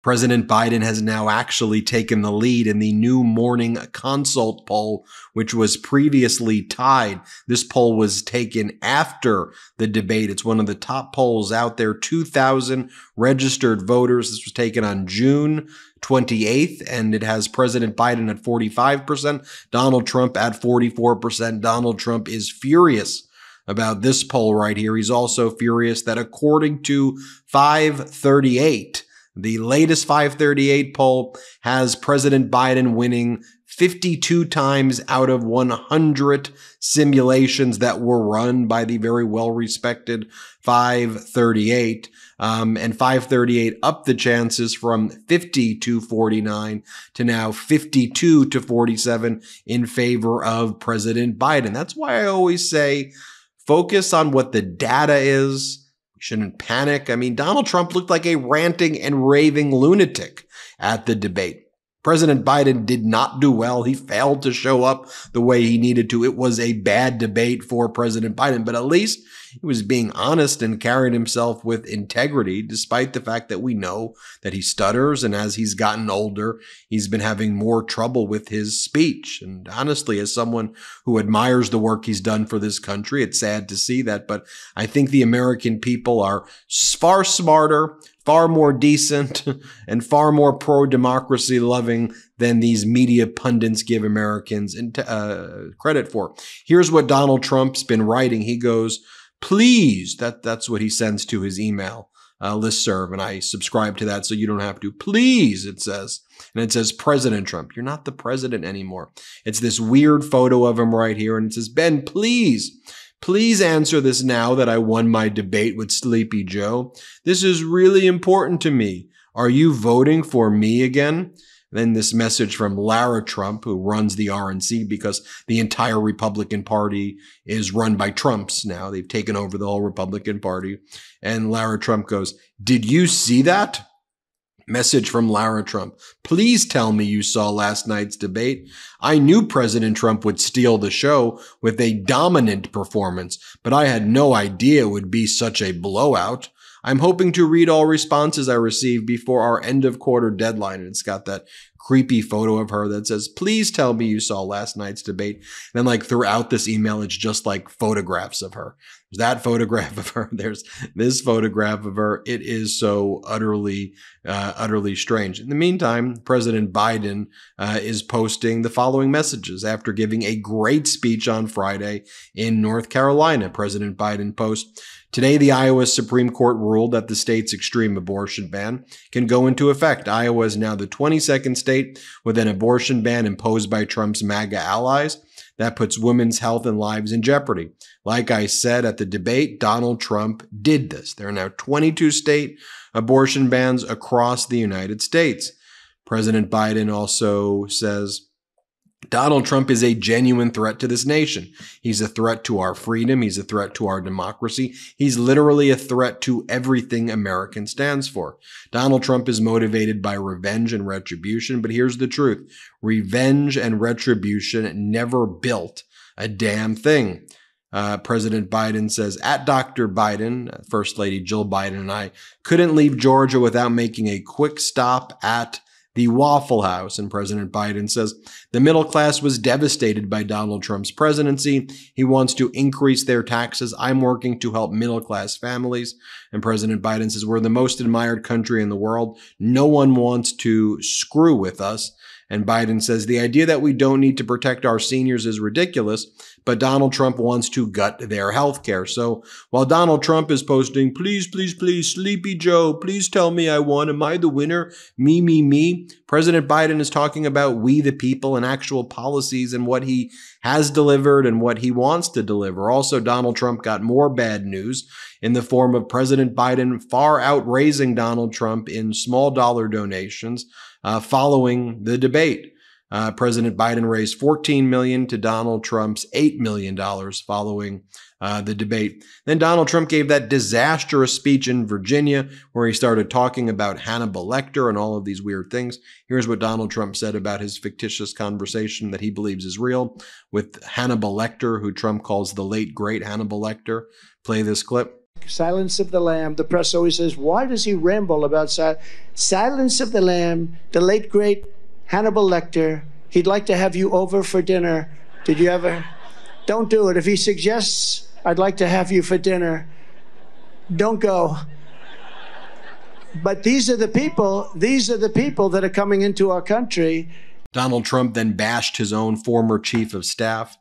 President Biden has now actually taken the lead in the new Morning Consult poll, which was previously tied. This poll was taken after the debate. It's one of the top polls out there, 2,000 registered voters. This was taken on June 28th, and it has President Biden at 45%, Donald Trump at 44%. Donald Trump is furious about this poll right here. He's also furious that according to 538, the latest 538 poll has President Biden winning 52 times out of 100 simulations that were run by the very well-respected 538. And 538 upped the chances from 50 to 49 to now 52 to 47 in favor of President Biden. That's why I always say focus on what the data is. Shouldn't panic. I mean, Donald Trump looked like a ranting and raving lunatic at the debate. President Biden did not do well. He failed to show up the way he needed to. It was a bad debate for President Biden, but at least he was being honest and carried himself with integrity, despite the fact that we know that he stutters. And as he's gotten older, he's been having more trouble with his speech. And honestly, as someone who admires the work he's done for this country, it's sad to see that. But I think the American people are far smarter, far more decent, and far more pro-democracy loving than these media pundits give Americans credit for. Here's what Donald Trump's been writing. He goes, please, that's what he sends to his email listserv, and I subscribe to that so you don't have to. Please, it says. And it says, President Trump, you're not the president anymore. It's this weird photo of him right here, and it says, Ben, please answer this now that I won my debate with Sleepy Joe. This is really important to me. Are you voting for me again? Then this message from Lara Trump, who runs the RNC, because the entire Republican Party is run by Trumps now. They've taken over the whole Republican Party. And Lara Trump goes, did you see that? Message from Lara Trump. Please tell me you saw last night's debate. I knew President Trump would steal the show with a dominant performance, but I had no idea it would be such a blowout. I'm hoping to read all responses I received before our end of quarter deadline. And it's got that creepy photo of her that says, please tell me you saw last night's debate. And then like throughout this email, it's just like photographs of her. There's that photograph of her. There's this photograph of her. It is so utterly strange. In the meantime, President Biden is posting the following messages after giving a great speech on Friday in North Carolina. President Biden posts, today, the Iowa Supreme Court ruled that the state's extreme abortion ban can go into effect. Iowa is now the 22nd state with an abortion ban imposed by Trump's MAGA allies. That puts women's health and lives in jeopardy. Like I said at the debate, Donald Trump did this. There are now 22 state abortion bans across the United States. President Biden also says, Donald Trump is a genuine threat to this nation. He's a threat to our freedom. He's a threat to our democracy. He's literally a threat to everything American stands for. Donald Trump is motivated by revenge and retribution, but here's the truth. Revenge and retribution never built a damn thing. President Biden says, at Dr. Biden, First Lady Jill Biden and I couldn't leave Georgia without making a quick stop at the Waffle House. And President Biden says, the middle class was devastated by Donald Trump's presidency. He wants to increase their taxes. I'm working to help middle class families. And President Biden says, we're the most admired country in the world. No one wants to screw with us. And Biden says, the idea that we don't need to protect our seniors is ridiculous, but Donald Trump wants to gut their health care. So while Donald Trump is posting, please, please, please, Sleepy Joe, please tell me I won. Am I the winner? Me, me, me. President Biden is talking about we the people and actual policies and what he has delivered and what he wants to deliver. Also, Donald Trump got more bad news in the form of President Biden far outraising Donald Trump in small dollar donations following the debate. President Biden raised $14 million to Donald Trump's $8 million following the debate. Then Donald Trump gave that disastrous speech in Virginia where he started talking about Hannibal Lecter and all of these weird things. Here's what Donald Trump said about his fictitious conversation that he believes is real with Hannibal Lecter, who Trump calls the late, great Hannibal Lecter. Play this clip. Silence of the Lamb. The press always says, why does he ramble about Silence of the Lamb, the late, great Hannibal Lecter. He'd like to have you over for dinner. Did you ever? Don't do it. If he suggests, I'd like to have you for dinner, don't go. But these are the people that are coming into our country. Donald Trump then bashed his own former chief of staff,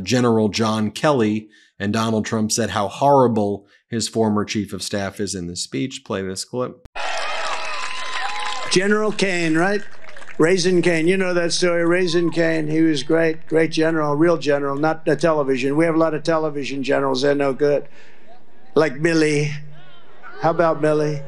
General John Kelly, and Donald Trump said how horrible his former chief of staff is in this speech. Play this clip. General Kane, right? Raisin Kane. You know that story, Raisin Kane. He was great, great general, real general, not the television. We have a lot of television generals. They're no good. Like Milley. How about Milley?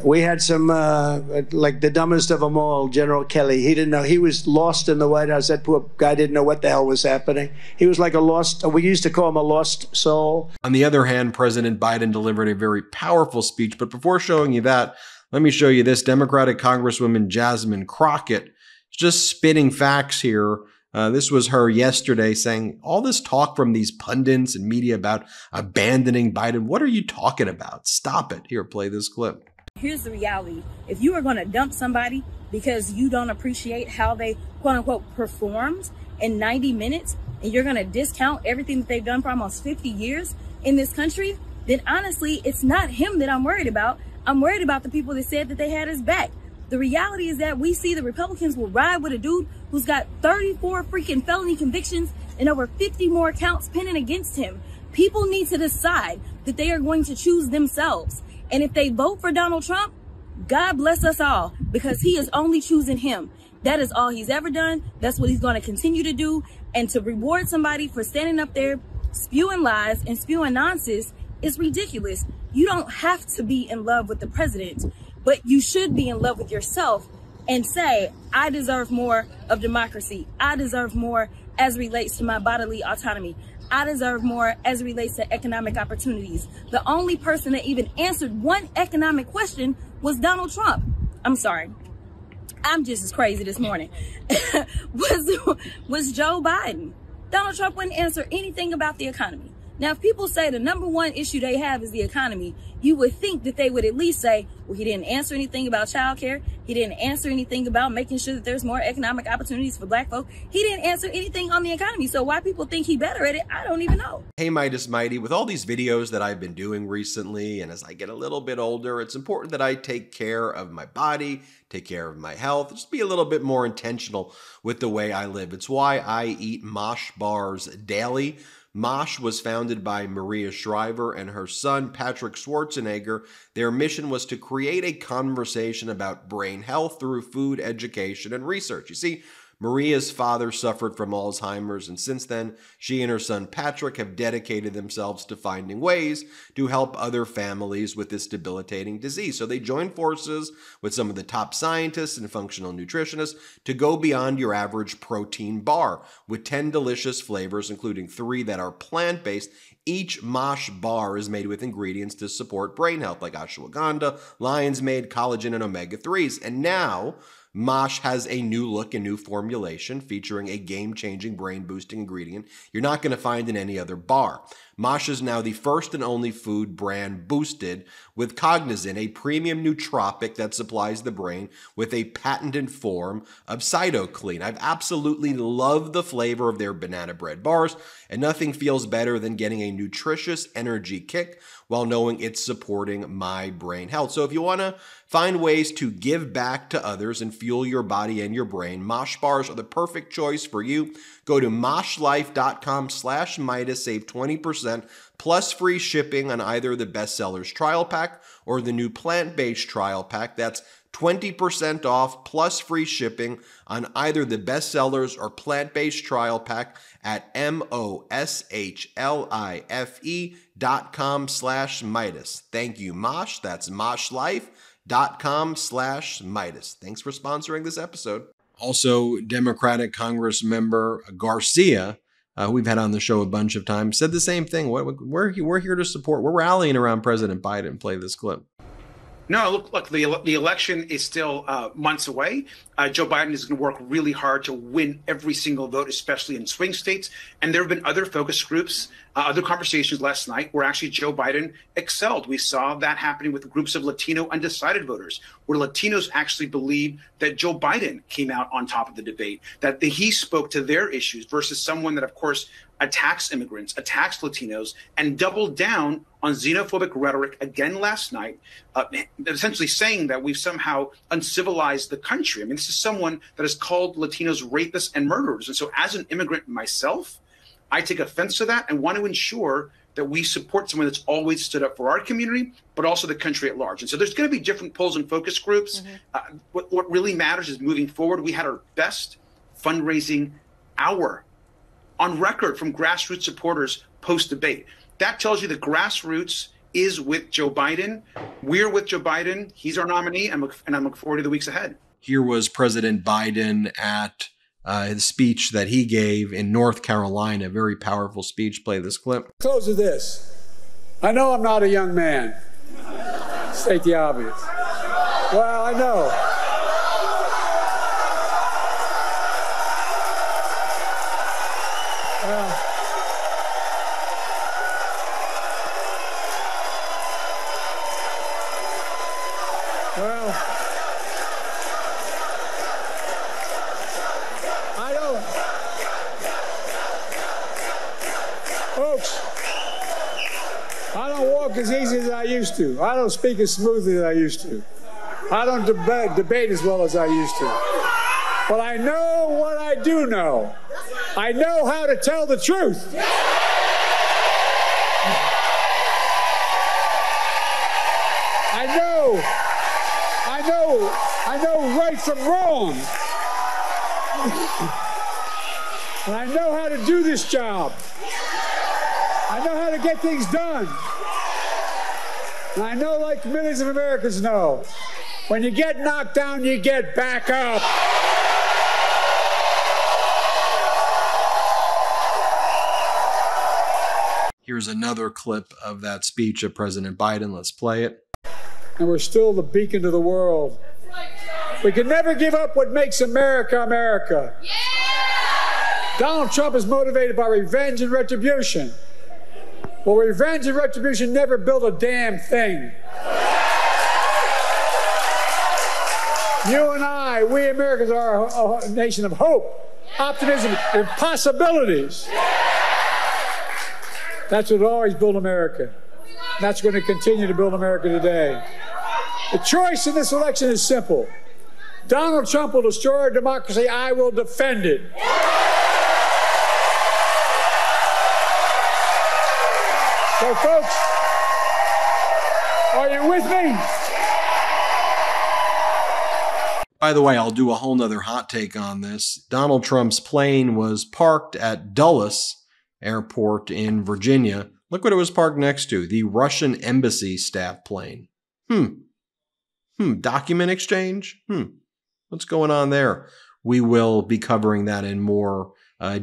We had some, like the dumbest of them all, General Kelly. He didn't know. He was lost in the White House. That poor guy didn't know what the hell was happening. He was like a lost, we used to call him a lost soul. On the other hand, President Biden delivered a very powerful speech. But before showing you that, let me show you this. Democratic Congresswoman Jasmine Crockett just spitting facts here. This was her yesterday saying all this talk from these pundits and media about abandoning Biden. What are you talking about? Stop it. Here, play this clip. Here's the reality. If you are going to dump somebody because you don't appreciate how they, quote unquote, performed in 90 minutes, and you're going to discount everything that they've done for almost 50 years in this country, then honestly, it's not him that I'm worried about. I'm worried about the people that said that they had his back. The reality is that we see the Republicans will ride with a dude who's got 34 freaking felony convictions and over 50 more counts pending against him. People need to decide that they are going to choose themselves. And if they vote for Donald Trump, God bless us all, because he is only choosing him. That is all he's ever done. That's what he's going to continue to do. And to reward somebody for standing up there, spewing lies and spewing nonsense is ridiculous. You don't have to be in love with the president, but you should be in love with yourself and say, I deserve more of democracy. I deserve more as it relates to my bodily autonomy. I deserve more as it relates to economic opportunities. The only person that even answered one economic question was Donald Trump. I'm sorry. I'm just as crazy this morning. was Joe Biden. Donald Trump wouldn't answer anything about the economy. Now, if people say the number one issue they have is the economy, you would think that they would at least say, well, he didn't answer anything about childcare. He didn't answer anything about making sure that there's more economic opportunities for black folk. He didn't answer anything on the economy. So why people think he's better at it, I don't even know. Hey, Midas Mighty, with all these videos that I've been doing recently, and as I get a little bit older, it's important that I take care of my body, take care of my health, just be a little bit more intentional with the way I live. It's why I eat Mosh bars daily. Mosh was founded by Maria Shriver and her son, Patrick Schwarzenegger. Their mission was to create a conversation about brain health through food education and research. You see, Maria's father suffered from Alzheimer's, and since then, she and her son Patrick have dedicated themselves to finding ways to help other families with this debilitating disease. So they joined forces with some of the top scientists and functional nutritionists to go beyond your average protein bar with 10 delicious flavors, including 3 that are plant-based. Each Mosh bar is made with ingredients to support brain health like ashwagandha, lion's mane, collagen, and omega-3s. And now, Mosh has a new look and new formulation featuring a game-changing brain-boosting ingredient you're not going to find in any other bar. Mosh is now the first and only food brand boosted with Cognizin, a premium nootropic that supplies the brain with a patented form of cytokinin. I've absolutely loved the flavor of their banana bread bars, and nothing feels better than getting a nutritious energy kick while knowing it's supporting my brain health. So if you want to find ways to give back to others and fuel your body and your brain, Mosh bars are the perfect choice for you. Go to moshlife.com/Midas, save 20% plus free shipping on either the bestsellers trial pack or the new plant-based trial pack. That's 20% off plus free shipping on either the bestsellers or plant-based trial pack at moshlife.com/Midas. Thank you, Mosh. That's moshlife.com/Midas. Thanks for sponsoring this episode. Also, Democratic Congress member Garcia, who we've had on the show a bunch of times, said the same thing. We're here to support. We're rallying around President Biden. Play this clip. No, look, the election is still months away. Joe Biden is going to work really hard to win every single vote, especially in swing states. And there have been other focus groups, other conversations last night where actually Joe Biden excelled. We saw that happening with groups of Latino undecided voters, where Latinos actually believe that Joe Biden came out on top of the debate, that he spoke to their issues versus someone that, of course, attacks immigrants, attacks Latinos, and doubled down on xenophobic rhetoric again last night, essentially saying that we've somehow uncivilized the country. I mean, this is someone that has called Latinos rapists and murderers. And so as an immigrant myself, I take offense to that and want to ensure that we support someone that's always stood up for our community, but also the country at large. And so there's going to be different polls and focus groups. What really matters is moving forward. We had our best fundraising hour on record from grassroots supporters post-debate. That tells you the grassroots is with Joe Biden. We're with Joe Biden. He's our nominee, and I'm looking forward to the weeks ahead. Here was President Biden at his speech that he gave in North Carolina, a very powerful speech. Play this clip. Close with this. I know I'm not a young man. State the obvious. Well, I know. Well, I don't. Folks, I don't walk as easy as I used to. I don't speak as smoothly as I used to. I don't debate as well as I used to. But I know what I do know. I know how to tell the truth. I know right from wrong. And I know how to do this job. I know how to get things done. And I know, like millions of Americans know, when you get knocked down, you get back up. Here's another clip of that speech of President Biden. Let's play it. And we're still the beacon to the world. We can never give up what makes America, America. Yeah! Donald Trump is motivated by revenge and retribution. Well, revenge and retribution never build a damn thing. You and I, we Americans are a nation of hope, optimism, and possibilities. That's what always built America. That's going to continue to build America today. The choice in this election is simple. Donald Trump will destroy our democracy. I will defend it. So, folks, are you with me? By the way, I'll do a whole nother hot take on this. Donald Trump's plane was parked at Dulles Airport in Virginia. Look what it was parked next to, the Russian embassy staff plane. Document exchange? What's going on there? We will be covering that in more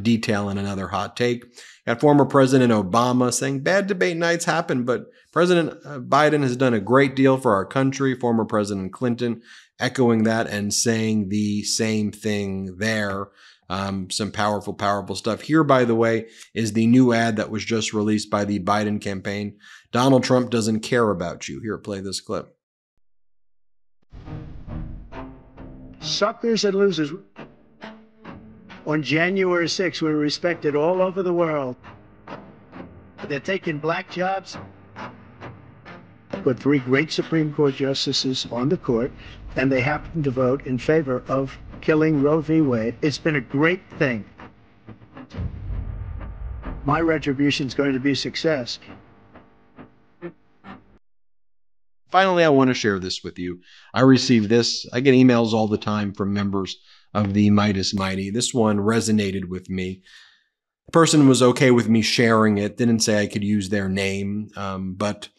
detail in another hot take. Got former President Obama saying bad debate nights happen, but President Biden has done a great deal for our country. Former President Clinton echoing that and saying the same thing there. Some powerful, powerful stuff. Here, by the way, is the new ad that was just released by the Biden campaign. Donald Trump doesn't care about you. Here, play this clip. Suckers and losers. On January 6th, we're respected all over the world. They're taking black jobs. Put 3 great Supreme Court justices on the court, and they happen to vote in favor of killing Roe v. Wade. It's been a great thing. My retribution is going to be a success. Finally, I want to share this with you. I received this. I get emails all the time from members of the Meidas Mighty. This one resonated with me. The person was okay with me sharing it. Didn't say I could use their name, but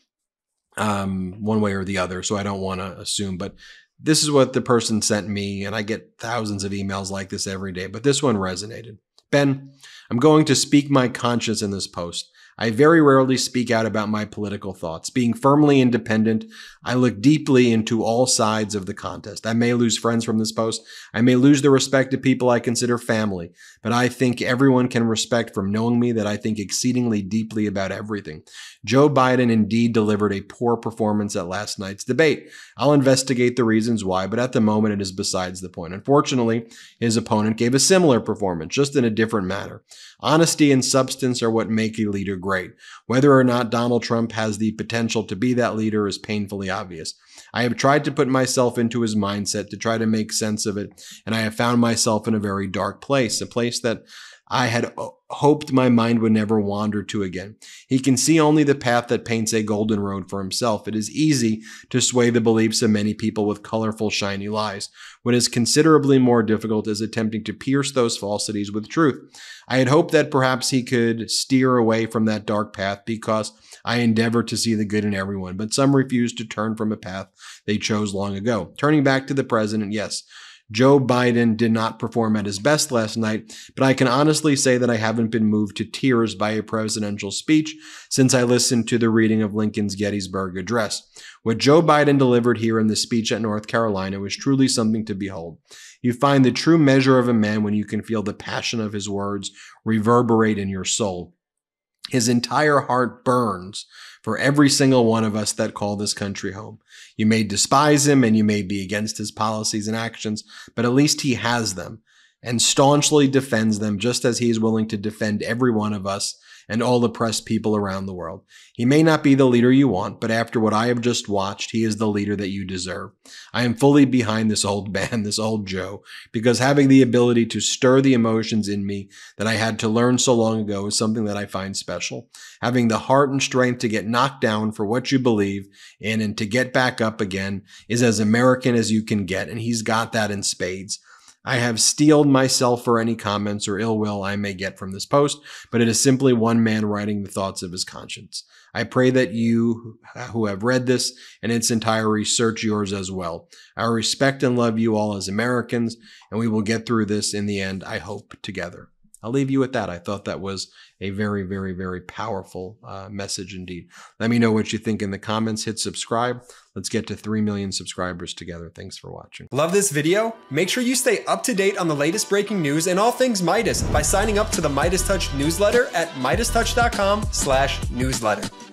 one way or the other, so I don't want to assume. But this is what the person sent me, and I get thousands of emails like this every day, but this one resonated. Ben, I'm going to speak my conscience in this post. I very rarely speak out about my political thoughts. Being firmly independent, I look deeply into all sides of the contest. I may lose friends from this post. I may lose the respect of people I consider family, but I think everyone can respect from knowing me that I think exceedingly deeply about everything. Joe Biden indeed delivered a poor performance at last night's debate. I'll investigate the reasons why, but at the moment it is besides the point. Unfortunately, his opponent gave a similar performance, just in a different manner. Honesty and substance are what make a leader great. Whether or not Donald Trump has the potential to be that leader is painfully obvious. I have tried to put myself into his mindset to try to make sense of it, and I have found myself in a very dark place, a place that I had hoped my mind would never wander to again. He can see only the path that paints a golden road for himself. It is easy to sway the beliefs of many people with colorful, shiny lies. What is considerably more difficult is attempting to pierce those falsities with truth. I had hoped that perhaps he could steer away from that dark path because I endeavor to see the good in everyone, but some refuse to turn from a path they chose long ago. Turning back to the president, yes, Joe Biden did not perform at his best last night, but I can honestly say that I haven't been moved to tears by a presidential speech since I listened to the reading of Lincoln's Gettysburg Address. What Joe Biden delivered here in the speech at North Carolina was truly something to behold. You find the true measure of a man when you can feel the passion of his words reverberate in your soul. His entire heart burns for every single one of us that call this country home. You may despise him and you may be against his policies and actions, but at least he has them and staunchly defends them, just as he is willing to defend every one of us and all oppressed people around the world. He may not be the leader you want, but after what I have just watched, he is the leader that you deserve. I am fully behind this old man, this old Joe, because having the ability to stir the emotions in me that I had to learn so long ago is something that I find special. Having the heart and strength to get knocked down for what you believe in and to get back up again is as American as you can get, and he's got that in spades. I have steeled myself for any comments or ill will I may get from this post, but it is simply one man writing the thoughts of his conscience. I pray that you who have read this in its entirety search yours as well. I respect and love you all as Americans, and we will get through this in the end, I hope, together. I'll leave you with that. I thought that was a very, very, very powerful message indeed. Let me know what you think in the comments. Hit subscribe. Let's get to 3 million subscribers together. Thanks for watching. Love this video? Make sure you stay up to date on the latest breaking news and all things Meidas by signing up to the MeidasTouch newsletter at MeidasTouch.com/newsletter.